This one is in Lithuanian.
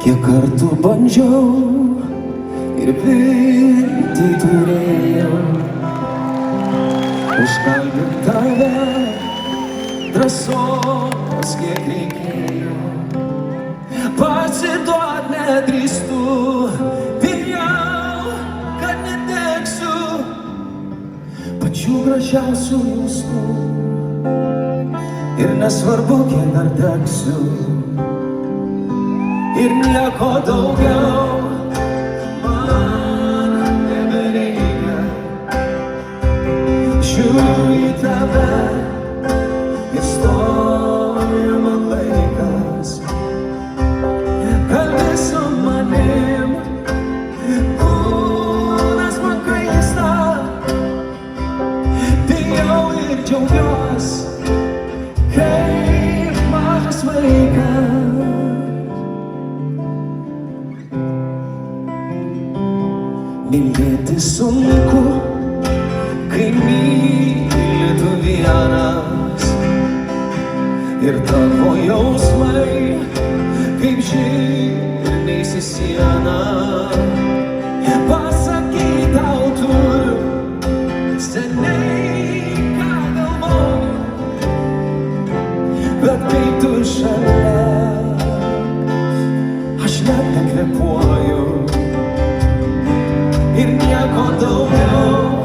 Kiek kartų bandžiau ir viltį turėjau užkalbint tave, drąsos kiek reikėjo. Pasiduot nedrįstu, bijau, kad neteksiu pačių gražiausių jausmų. Ir nesvarbu, kiek dar degsiu, ir nieko daugiau man nebereikia. Žiūriu į tave ir stoja man laikas. Kalbi su manim, kūnas man kaista. Bijau ir džiaugiuos, kaip mažas vaikas. Mylėti sunku, kai myli tu vienas, ir tavo jausmai kaip žirniais į sieną. Pasakyt tau turiu seniai, ką galvoju, bet kai tu šalia, aš net nekvėpuoju. Ir nieko daugiau